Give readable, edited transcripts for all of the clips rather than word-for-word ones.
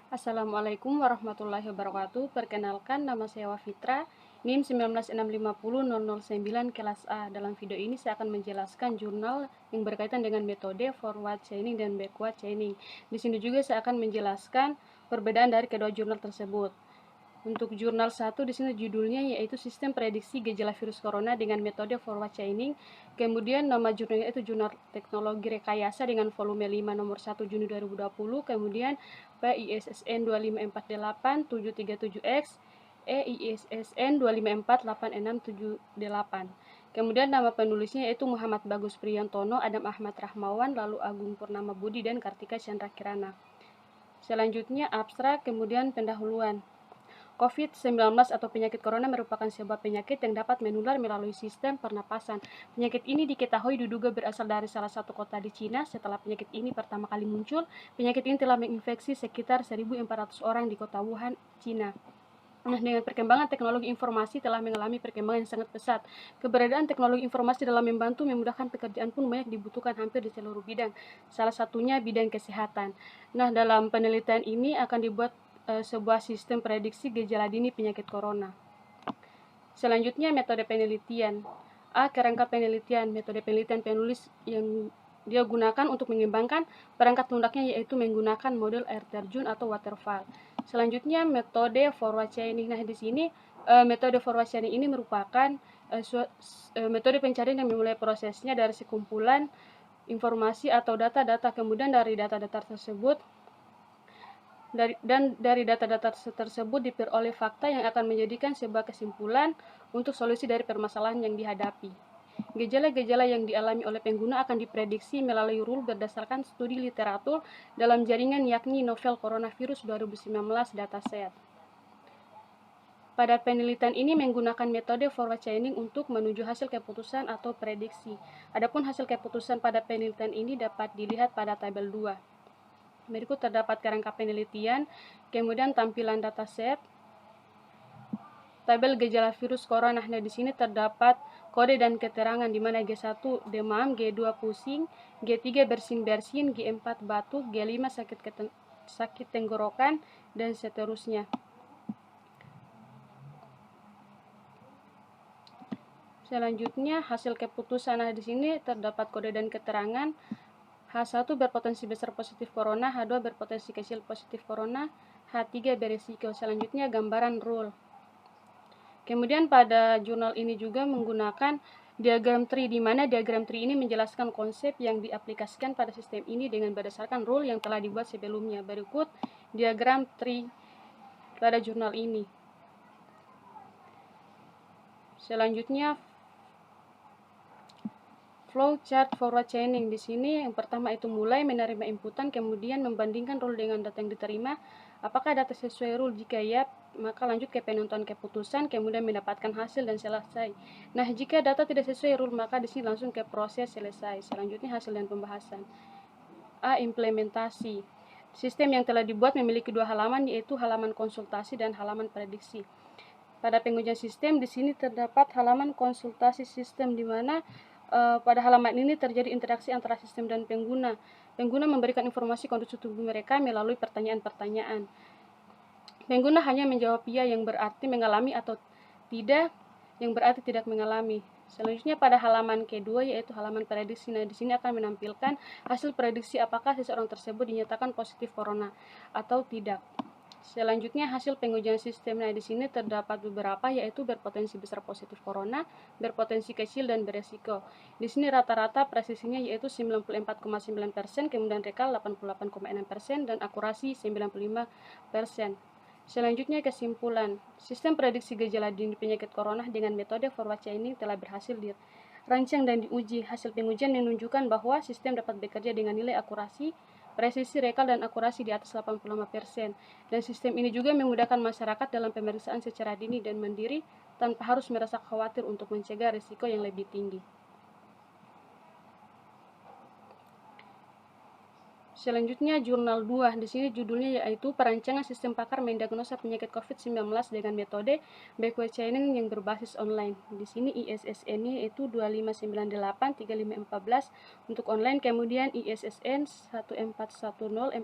Assalamualaikum warahmatullahi wabarakatuh. Perkenalkan, nama saya Wafitra, NIM 196500009 kelas A. Dalam video ini saya akan menjelaskan jurnal yang berkaitan dengan metode forward chaining dan backward chaining. Di sini juga saya akan menjelaskan perbedaan dari kedua jurnal tersebut. Untuk jurnal 1 di sini judulnya yaitu Sistem Prediksi Gejala Virus Corona dengan Metode Forward Chaining. Kemudian nama jurnalnya itu Jurnal Teknologi Rekayasa dengan volume 5 nomor 1 Juni 2020. Kemudian PISSN 2548737X, EISSN 2548678. Kemudian nama penulisnya yaitu Muhammad Bagus Priyantono, Adam Ahmad Rahmawan, lalu Agung Purnama Budi dan Kartika Chandra Kirana. Selanjutnya abstrak, kemudian pendahuluan. COVID-19 atau penyakit corona merupakan sebuah penyakit yang dapat menular melalui sistem pernapasan. Penyakit ini diketahui diduga berasal dari salah satu kota di Cina. Setelah penyakit ini pertama kali muncul, penyakit ini telah menginfeksi sekitar 1.400 orang di kota Wuhan, Cina. Nah, dengan perkembangan teknologi informasi telah mengalami perkembangan yang sangat pesat. Keberadaan teknologi informasi dalam membantu memudahkan pekerjaan pun banyak dibutuhkan hampir di seluruh bidang. Salah satunya bidang kesehatan. Nah, dalam penelitian ini akan dibuat sebuah sistem prediksi gejala dini penyakit corona. Selanjutnya metode penelitian. Kerangka penelitian. Metode penelitian penulis yang dia gunakan untuk mengembangkan perangkat lunaknya yaitu menggunakan model air terjun atau waterfall. Selanjutnya metode forward chaining. Nah, di sini metode forward chaining ini merupakan metode pencarian yang memulai prosesnya dari sekumpulan informasi atau data-data, kemudian dari data-data tersebut dari data-data tersebut diperoleh fakta yang akan menjadikan sebuah kesimpulan untuk solusi dari permasalahan yang dihadapi. Gejala-gejala yang dialami oleh pengguna akan diprediksi melalui rule berdasarkan studi literatur dalam jaringan yakni Novel Coronavirus 2019 dataset. Pada penelitian ini menggunakan metode forward chaining untuk menuju hasil keputusan atau prediksi. Adapun hasil keputusan pada penelitian ini dapat dilihat pada tabel 2. Berikut terdapat kerangka penelitian, kemudian tampilan dataset, tabel gejala virus corona. Nah, di sini terdapat kode dan keterangan di mana G1 demam, G2 pusing, G3 bersin-bersin, G4 batuk, G5 sakit tenggorokan, dan seterusnya. Selanjutnya hasil keputusan. Nah, di sini terdapat kode dan keterangan. H1 berpotensi besar positif corona, H2 berpotensi kecil positif corona, H3 beresiko. Selanjutnya gambaran rule. Kemudian pada jurnal ini juga menggunakan diagram tree, di mana diagram tree ini menjelaskan konsep yang diaplikasikan pada sistem ini dengan berdasarkan rule yang telah dibuat sebelumnya. Berikut diagram tree pada jurnal ini. Selanjutnya flow chart forward chaining. Di sini yang pertama itu mulai menerima inputan, kemudian membandingkan rule dengan data yang diterima. Apakah data sesuai rule? Jika ya, maka lanjut ke penentuan keputusan, kemudian mendapatkan hasil dan selesai. Nah, jika data tidak sesuai rule, maka di sini langsung ke proses selesai. Selanjutnya hasil dan pembahasan. Implementasi. Sistem yang telah dibuat memiliki dua halaman, yaitu halaman konsultasi dan halaman prediksi. Pada pengujian sistem di sini terdapat halaman konsultasi sistem, di mana pada halaman ini terjadi interaksi antara sistem dan pengguna. Pengguna memberikan informasi kondisi tubuh mereka melalui pertanyaan-pertanyaan. Pengguna hanya menjawab ya yang berarti mengalami atau tidak yang berarti tidak mengalami. Selanjutnya pada halaman kedua yaitu halaman prediksi. Nah, di sini akan menampilkan hasil prediksi apakah seseorang tersebut dinyatakan positif corona atau tidak. Selanjutnya hasil pengujian sistem. Nah, di sini terdapat beberapa yaitu berpotensi besar positif corona, berpotensi kecil dan beresiko. Di sini rata-rata presisinya yaitu 94,9%, kemudian rekal 88,6% dan akurasi 95%. Selanjutnya kesimpulan. Sistem prediksi gejala dini penyakit corona dengan metode forward chaining telah berhasil dirancang dan diuji. Hasil pengujian menunjukkan bahwa sistem dapat bekerja dengan nilai akurasi, presisi rekal dan akurasi di atas 85%. Dan sistem ini juga memudahkan masyarakat dalam pemeriksaan secara dini dan mandiri tanpa harus merasa khawatir untuk mencegah risiko yang lebih tinggi. Selanjutnya jurnal 2, di sini judulnya yaitu Perancangan Sistem Pakar Mendiagnosa Penyakit COVID-19 dengan metode backward chaining yang berbasis online. Di sini ISSN-nya yaitu 25983514 untuk online, kemudian ISSN 14104520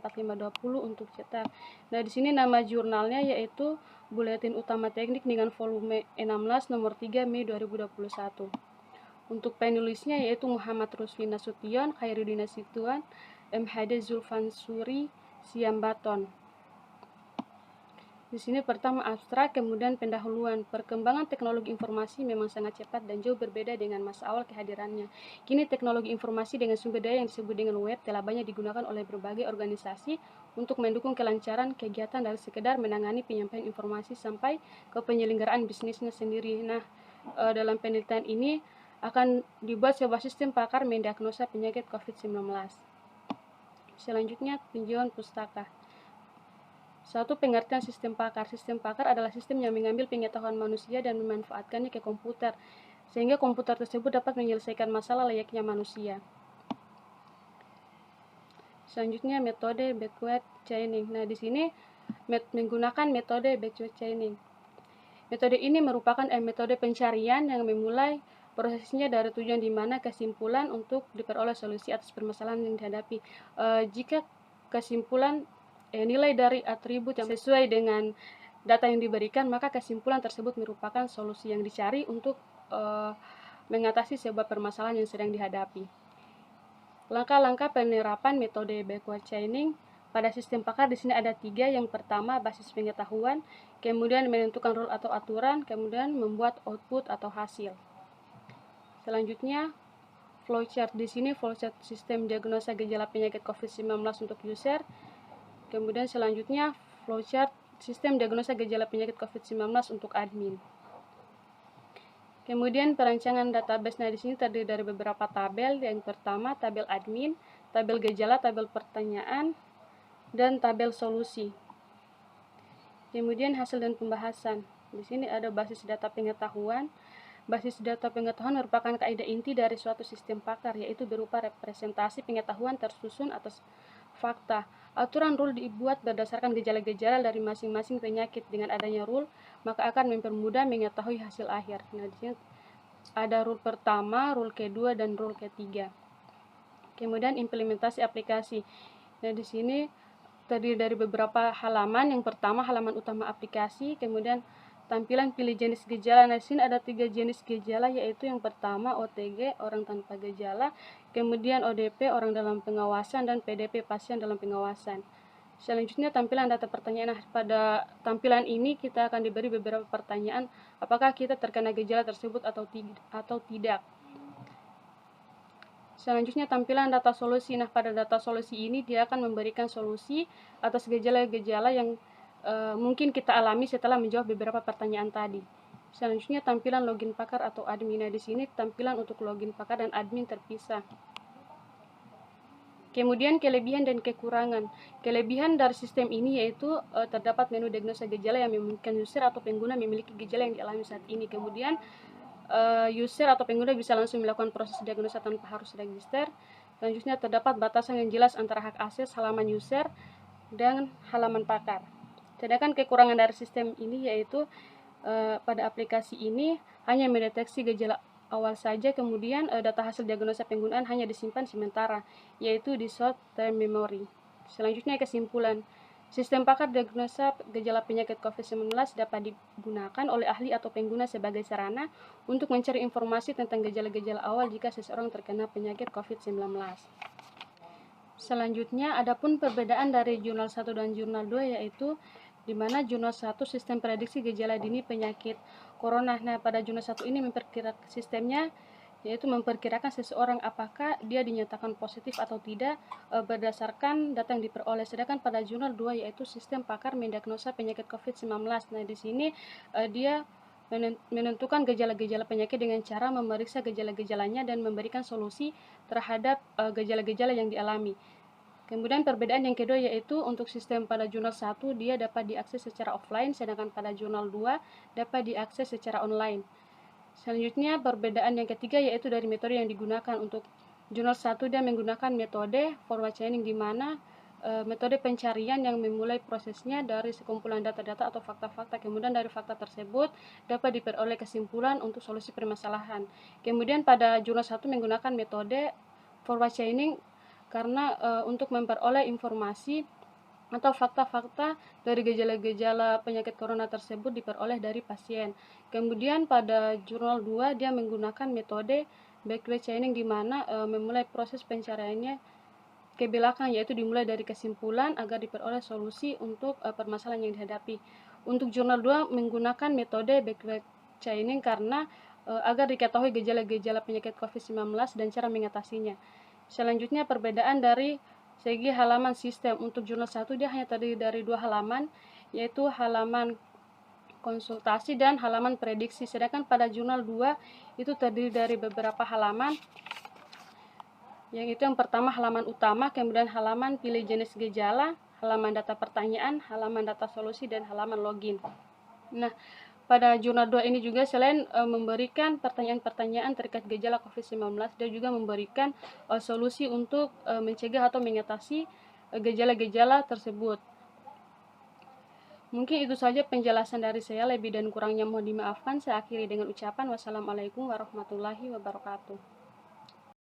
untuk cetak. Nah, di sini nama jurnalnya yaitu Buletin Utama Teknik dengan volume 16 nomor 3 Mei 2021. Untuk penulisnya yaitu Muhammad Rusli Nasution, Khairuddin Situan, MHD Zulfansuri Siambaton. Di sini pertama abstrak, kemudian pendahuluan. Perkembangan teknologi informasi memang sangat cepat dan jauh berbeda dengan masa awal kehadirannya. Kini teknologi informasi dengan sumber daya yang disebut dengan web telah banyak digunakan oleh berbagai organisasi untuk mendukung kelancaran kegiatan dari sekedar menangani penyampaian informasi sampai ke penyelenggaraan bisnisnya sendiri. Nah, dalam penelitian ini akan dibuat sebuah sistem pakar mendiagnosa penyakit COVID-19. Selanjutnya, tinjauan pustaka. Satu, pengertian sistem pakar. Sistem pakar adalah sistem yang mengambil pengetahuan manusia dan memanfaatkannya ke komputer, sehingga komputer tersebut dapat menyelesaikan masalah layaknya manusia. Selanjutnya, metode backward chaining. Nah, di sini menggunakan metode backward chaining. Metode ini merupakan metode pencarian yang memulai prosesnya dari tujuan di mana kesimpulan untuk diperoleh solusi atas permasalahan yang dihadapi. Jika kesimpulan nilai dari atribut yang sesuai dengan data yang diberikan, maka kesimpulan tersebut merupakan solusi yang dicari untuk mengatasi sebuah permasalahan yang sedang dihadapi. Langkah-langkah penerapan metode backward chaining pada sistem pakar di sini ada 3. Yang pertama, basis pengetahuan, kemudian menentukan rule atau aturan, kemudian membuat output atau hasil. Selanjutnya, flowchart. Di sini flowchart sistem diagnosa gejala penyakit COVID-19 untuk user. Kemudian selanjutnya, flowchart sistem diagnosa gejala penyakit COVID-19 untuk admin. Kemudian perancangan database. Nah, di sini terdiri dari beberapa tabel. Yang pertama, tabel admin, tabel gejala, tabel pertanyaan, dan tabel solusi. Kemudian hasil dan pembahasan. Di sini ada basis data pengetahuan. Basis data pengetahuan merupakan kaidah inti dari suatu sistem pakar, yaitu berupa representasi pengetahuan tersusun atas fakta. Aturan rule dibuat berdasarkan gejala-gejala dari masing-masing penyakit. Dengan adanya rule, maka akan mempermudah mengetahui hasil akhir. Nah, di sini ada rule pertama, rule kedua, dan rule ketiga. Kemudian implementasi aplikasi. Nah, di sini terdiri dari beberapa halaman. Yang pertama, halaman utama aplikasi, kemudian tampilan pilih jenis gejala. Nah, di sini ada 3 jenis gejala, yaitu yang pertama OTG, orang tanpa gejala, kemudian ODP, orang dalam pengawasan, dan PDP, pasien dalam pengawasan. Selanjutnya, tampilan data pertanyaan. Nah, pada tampilan ini kita akan diberi beberapa pertanyaan, apakah kita terkena gejala tersebut atau tidak. Selanjutnya, tampilan data solusi. Nah, pada data solusi ini dia akan memberikan solusi atas gejala-gejala yang mungkin kita alami setelah menjawab beberapa pertanyaan tadi. Selanjutnya, tampilan login pakar atau admin. Nah, di sini tampilan untuk login pakar dan admin terpisah. Kemudian kelebihan dan kekurangan. Kelebihan dari sistem ini yaitu terdapat menu diagnosa gejala yang memungkinkan user atau pengguna memiliki gejala yang dialami saat ini. Kemudian user atau pengguna bisa langsung melakukan proses diagnosa tanpa harus register. Selanjutnya, terdapat batasan yang jelas antara hak akses halaman user dan halaman pakar. Sedangkan kekurangan dari sistem ini yaitu pada aplikasi ini hanya mendeteksi gejala awal saja, kemudian data hasil diagnosa penggunaan hanya disimpan sementara, yaitu di short term memory. Selanjutnya, kesimpulan. Sistem pakar diagnosa gejala penyakit COVID-19 dapat digunakan oleh ahli atau pengguna sebagai sarana untuk mencari informasi tentang gejala-gejala awal jika seseorang terkena penyakit COVID-19. Selanjutnya, adapun perbedaan dari jurnal 1 dan jurnal 2 yaitu di mana jurnal 1 sistem prediksi gejala dini penyakit corona. Nah, pada jurnal 1 ini memperkirakan sistemnya yaitu memperkirakan seseorang apakah dia dinyatakan positif atau tidak berdasarkan data yang diperoleh. Sedangkan pada jurnal 2 yaitu sistem pakar mendiagnosa penyakit COVID-19. Nah, di sini dia menentukan gejala-gejala penyakit dengan cara memeriksa gejala-gejalanya dan memberikan solusi terhadap gejala-gejala yang dialami. Kemudian perbedaan yang kedua yaitu untuk sistem pada jurnal 1 dia dapat diakses secara offline, sedangkan pada jurnal 2 dapat diakses secara online. Selanjutnya, perbedaan yang ketiga yaitu dari metode yang digunakan. Untuk Jurnal 1 dia menggunakan metode forward chaining, di mana metode pencarian yang memulai prosesnya dari sekumpulan data-data atau fakta-fakta, kemudian dari fakta tersebut dapat diperoleh kesimpulan untuk solusi permasalahan. Kemudian pada jurnal 1 menggunakan metode forward chaining karena untuk memperoleh informasi atau fakta-fakta dari gejala-gejala penyakit corona tersebut diperoleh dari pasien. Kemudian pada jurnal 2 dia menggunakan metode backward chaining, di mana memulai proses pencariannya ke belakang, yaitu dimulai dari kesimpulan agar diperoleh solusi untuk permasalahan yang dihadapi. Untuk jurnal 2 menggunakan metode backward chaining karena agar diketahui gejala-gejala penyakit COVID-19 dan cara mengatasinya. Selanjutnya perbedaan dari segi halaman sistem. Untuk jurnal 1 dia hanya terdiri dari 2 halaman, yaitu halaman konsultasi dan halaman prediksi. Sedangkan pada jurnal 2 itu terdiri dari beberapa halaman, yang itu yang pertama halaman utama, kemudian halaman pilih jenis gejala, halaman data pertanyaan, halaman data solusi, dan halaman login. Nah, pada jurnal 2 ini juga selain memberikan pertanyaan-pertanyaan terkait gejala COVID-19, dia juga memberikan solusi untuk mencegah atau mengatasi gejala-gejala tersebut. Mungkin itu saja penjelasan dari saya, lebih dan kurangnya mohon dimaafkan. Saya akhiri dengan ucapan wassalamualaikum warahmatullahi wabarakatuh.